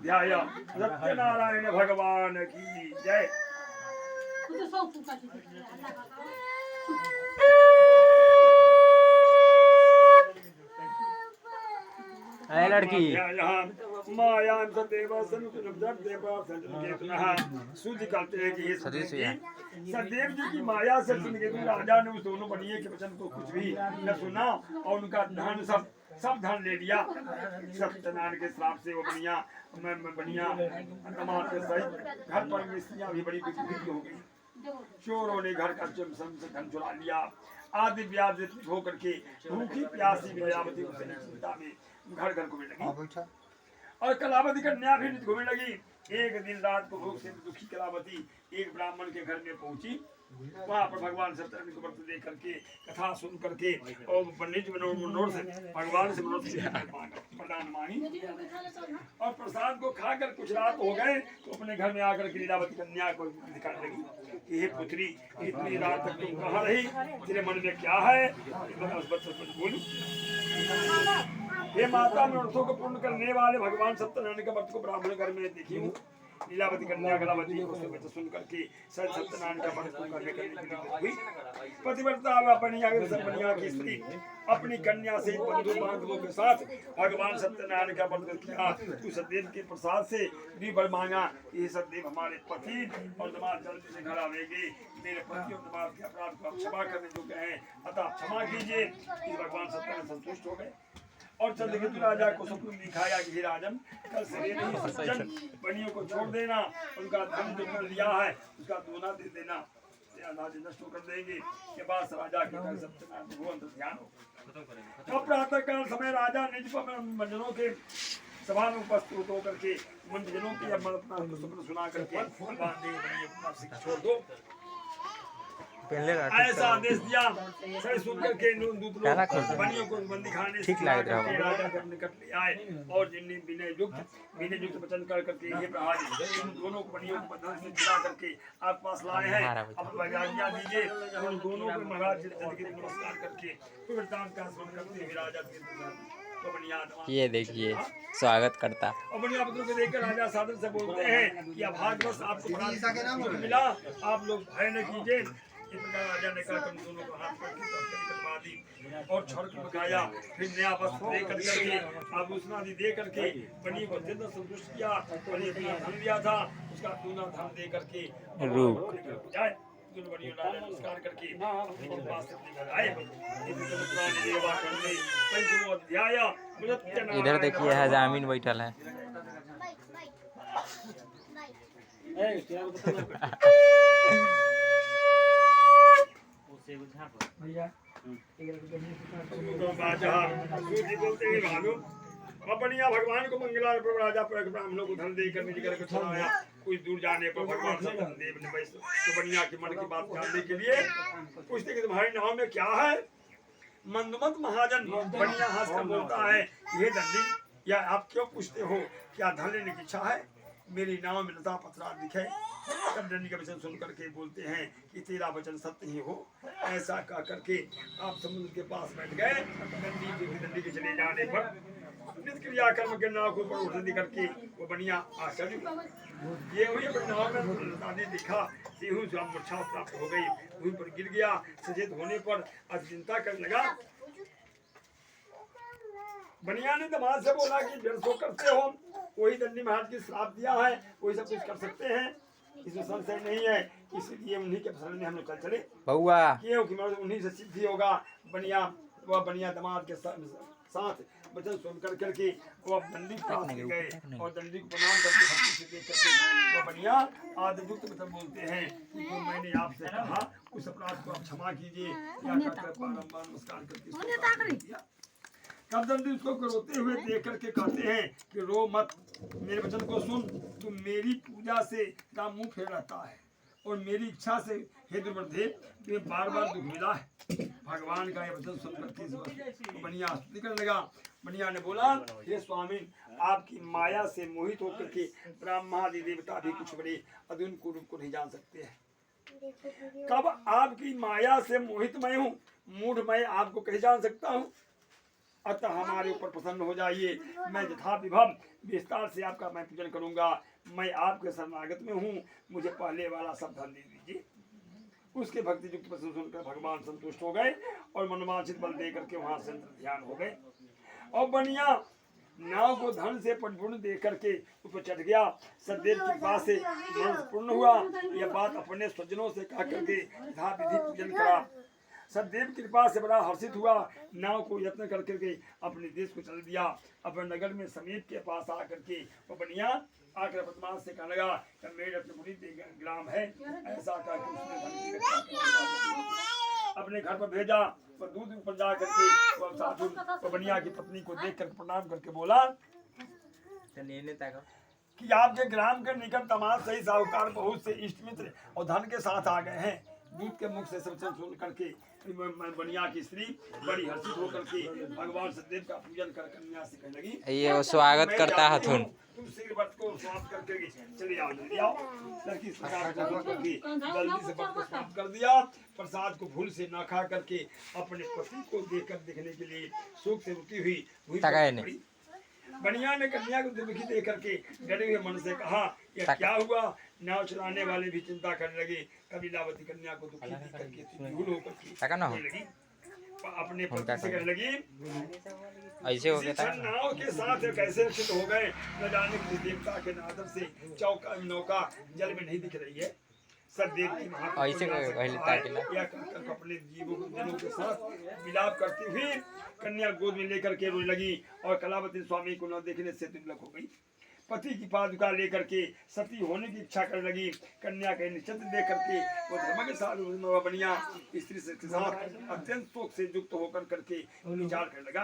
ध्याय सत्यनारायण भगवान की जय। लड़की माया सदैव सूझ करते हैं कि सदैव जी की माया से राजा ने उस दोनों बनिए के वचन को कुछ भी न सुना और उनका धन सब धन ले लिया। सत्यनारायण के श्राप से वो बनिया तमाम के सहित घर पर मिस्त्रियां भी बड़ी बिक्री हो गई। चोरों ने घर का धन चुरा लिया। आदि व्याज होकर के भूखी प्यासी विद्यावती चिंता में घर घर घूमने लगी और कलावती कन्या भी घूमने लगी। एक दिन रात को भूख से दुखी कलावती एक ब्राह्मण के घर में पहुंची। वहां पर भगवान सत्यनारायण को व्रत देख करके कथा सुन करके और पंडित मनोर से भगवान से प्रदान मांगी और प्रसाद को खाकर कुछ रात हो गए तो अपने घर में आकर लीलावती कन्या को दिखाने लगी कि हे पुत्री इतनी रात तक तुम कहाँ रही, तेरे मन में क्या है बोली। हे माता, मैं व्रतों को पूर्ण करने वाले भगवान सत्यनारायण के व्रत को ब्राह्मण घर में देखी हूँ। लीलावती कन्या कलावती को सुन करके सत्यनारायण का व्रत को करने के लिए हुई। पतिव्रता बनिया की स्त्री अपनी कन्या से बंधु बांधवों के साथ भगवान सत्यनारायण का व्रत किया। तू सदैव के प्रसाद से भी वर मांगा। ये सदैव हमारे पति और दमाद जल्दी से घर आवेंगे। मेरे पति और दमाद के अपराध को क्षमा करने योग्य हैं, अतः क्षमा कीजिए। भगवान सत्यनारायण संतुष्ट हो गए और चंद्रकेतु राजा को स्वप्न दिखाया कि हे राजन, कल से सज्जन बनियों को छोड़ देना, उनका धन जो कर लिया है उसका दूना दे देना, नष्ट कर देंगे। के बाद राजा के सत्यनारायण ध्यान हो। तो प्रातः काल समय राजा निज मंजनों के सभा में उपस्थित होकर के मंजनों की स्वप्न सुना करके छोड़ दो ऐसा आदेश दिया। सही सुनकर के बनियों को बंदी खाने ठीक लग रहा है। राजा जब निकट ले आए और जिन्हें विनय युक्त वचन कर करके ये प्रहारी दोनों बनियों को बंधन से गिरा करके आप पास लाए हैं, अब आज्ञा दीजिए। उन दोनों को महाराज नमस्कार करके वृत्तांत का स्मरण करते हुए राजा ये देखिए स्वागत करता और बनिया पुत्रों को देखकर राजा सादर से बोलते हैं कि अभाग्यवश आपको मिला, आप लोग भय न कीजिए। इस प्रकार राजा ने कहा तुम दोनों को हाथ पकड़ दी और छड़ लगाया। फिर नया वस्त्र दे करके आभूषण आदि दे करके बनी को अत्यंत संतुष्ट किया और ये अपना धन दिया था उसका दूना धन दे करके जाए। नमस्कार करके इधर देखिए हजामीन बैठल है। बनिया भगवान को मंगला राजा पर ब्राह्मणों को धन देकर निज घर को चलाया। कुछ दूर जाने पर भगवान सत्यदेव ने तो बनिया के मन की बात जानने के लिए पूछते कि तुम्हारे नाम में क्या है। मंदमत महाजन बनिया हंस कर बोलता है, ये दंडी या आप क्यों पूछते हो, क्या धन लेने की इच्छा है। मेरी नाम में लता पत्रा दिखे। तब दंडी का वचन सुन करके बोलते हैं कि तेरा वचन सत्य ही हो। ऐसा कह करके आप समुद्र के पास बैठ गए। दंडी के चले जाने पर क्रिया कर्म के नाव को उठने करके वो बनिया आश्चर्य ये हुई नाव में दिखा मूर्छा प्राप्त हो गई, वहीं पर गिर गया। सचेत होने पर चिंता करने लगा। बनिया ने दमाद से बोला कि व्यर्थ करते हो, वही दंडी महाराज की श्राप दिया है, वही सब कुछ कर सकते हैं, इसमें संशय नहीं है। इसलिए उन्हीं के शरण में हम लोग चल चले क्योंकि उन्हीं से सिद्धि होगा। बनिया दमाद के साथ वचन सुन कर करके वो दंडी पास गए और दंडी को प्रणाम करके भक्ति से देख करके वो बनिया आदियुक्त वचन बोलते हैं कि जो मैंने आपसे कहा उस अपराध को आप क्षमा कीजिए। नमस्कार करके तब दंडी उसको रोते हुए देख करके कहते हैं कि रो मत, मेरे वचन को सुन। तू मेरी पूजा से मुंह फेर रहता है और मेरी इच्छा से हे दुर्मदेव तुम्हें बार बार दुख मिला है। भगवान का ये वचन सुनकर बनिया स्तुति करने लगा। बनिया ने बोला, हे स्वामी, आपकी माया से मोहित होकर के ब्रह्मादि देवता भी कुछ बड़े अदुन को रूप को नहीं जान सकते हैं। कब आपकी माया से मोहित मैं हूँ, मूढ़ मैं आपको कहीं जान सकता हूँ। अतः हमारे ऊपर प्रसन्न हो जाइए। मैं यथा विभव विस्तार से आपका मैं पूजन करूंगा। मैं आपके शरणागत में हूँ, मुझे पहले वाला सब धन दे दीजिए। उसके भक्ति युक्त प्रश्न सुनकर भगवान संतुष्ट हो गए और मनवांछित बल दे करके वहां से ध्यान हो गए। और बनिया नाव को धन से परिपूर्ण दे करके ऊपर चढ़ गया। सदैव की कृपा से मन पूर्ण हुआ। यह बात अपने स्वजनों से कह करके यथा विधि पूजन करा। सदैव की कृपा से बड़ा हर्षित हुआ। नाव को यत्न कर करके अपने देश को चल दिया। अपने नगर में समीप के पास आकर के वो बनिया आकर वर्तमान से कहने लगा कि मेरे अपने बुरी ग्राम है। ऐसा करके उसने धन की रक्षा करने अपने घर पर भेजा। और दूध ऊपर जा करके वो साधु वो बनिया की पत्नी को देख कर प्रणाम करके बोला कि आपके ग्राम के निकट तमाम सही साहूकार बहुत से इष्ट मित्र और धन के साथ आ गए हैं। दूध के मुख से सब सुन करके बनिया की स्त्री बड़ी हर्षित होकर के भगवान सदैव का पूजन कर कन्या से कहने लगी ये वो स्वागत करता हथुन। तुम शीघ्र व्रत को समाप्त करके चले आओ, जल्दी आओ। लड़की इस प्रकार करके जल्दी से व्रत को समाप्त कर दिया। प्रसाद को भूल से न खा करके अपने पति को देखकर देखने के लिए शोक से रुकी हुई पड़ी। बनिया ने कन्या को दुखी देख करके डरे हुए मन से कहा यह क्या हुआ। नाव चलाने वाले भी चिंता करने लगे। कबीलावती कन्या को दुखी देख करके भूल होकर लगी अपने पति से कहने लगी ऐसे हो गया नाव के साथ कैसे रक्षित हो गए न जाने किस देवता के नादर से चौका नौका जल में नहीं दिख रही है। सदैव की अपने जनों के साथ विलाप करती हुई कन्या गोद में लेकर के रोने लगी और कलावती स्वामी को न देखने से तिलक हो गई। पति की पादुका लेकर के सती होने की इच्छा करने लगी। कन्या के निश्चित देख करके वो धर्म के साथ बनिया स्त्री के साथ अत्यंत शोक से युक्त होकर करके विचार करने लगा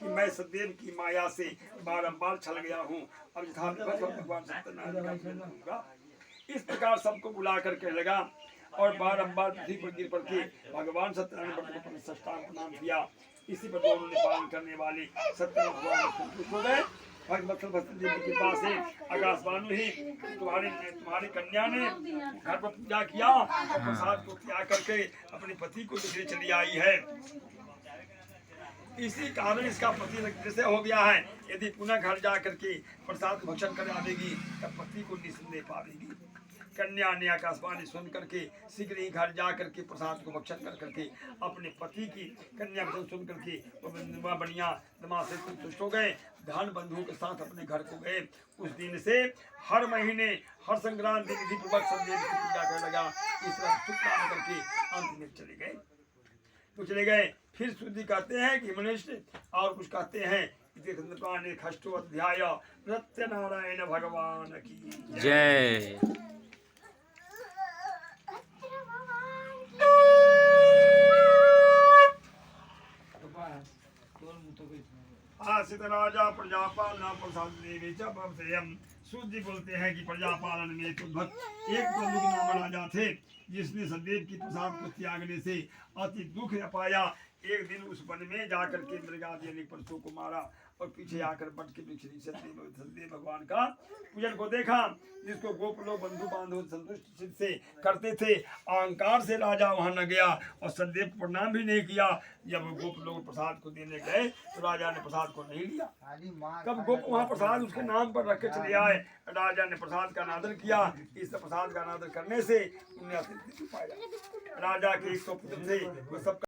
कि मैं सदैव की माया से बारंबार छल गया हूँ। अब यथा भगवान सत्यनारायण का पूजन करूंगा। इस प्रकार सबको बुला कर कहने लगा और बारंबार पृथ्वी पर गिर पड़ के भगवान सत्यनारायण को साष्टांग प्रणाम किया। इसी पर दोनों ने पालन करने वाले सत्यनारायण भगवान संतुष्ट हो गए। भगवती की कृपा से आकाशवाणी ही तुम्हारी कन्या ने घर पर पूजा किया और प्रसाद को त्याग करके अपने पति को देखने चली आई है। इसी कारण इसका पति जैसे हो गया है। यदि पुनः घर जा करके प्रसाद भक्षण कर आवेगी तब पति को निसंदेह पावेगी। कन्या ने आकाशवाणी सुन करके शीघ्र ही घर जा करके प्रसाद को भक्षण कर करके अपने पति की कन्या वचन सुन करके बनिया दिमाग से संतुष्ट हो गए। धन बंधुओं के साथ अपने घर को गए। उस दिन से हर महीने हर संक्रांति विधि पूर्वक सदैव की पूजा करने लगा। इस तरह चुप करके अंत में चले गए। फिर शुद्धि कहते हैं कि मनुष्य और कुछ कहते हैं। अध्याय सत्यनारायण भगवान की जय। आसित राजा प्रजापाल प्रसाद देवी सूर्य बोलते हैं कि प्रजापालन में भक्त एक प्रमुख नाम राजा थे जिसने सदैव की प्रसाद को त्यागने से अति दुख पाया। एक दिन उस वन में जाकर के मृगादि अनेक पशुओं को मारा और पीछे आकर बट के वृक्ष सदैव भगवान का पूजन को देखा जिसको गोप लोग बंधु बांधव संतुष्ट से करते थे। अहंकार से राजा वहां न गया और सदैव को प्रणाम भी नहीं किया। जब गोप लोग प्रसाद को देने गए तो राजा ने प्रसाद को नहीं लिया। कब गोप वहां प्रसाद उसके नाम पर रख के चले आए। राजा ने प्रसाद का अनादर किया। इस प्रसाद का अनादर करने से उन्हें पाया। राजा के 100 पुत्र थे वो सब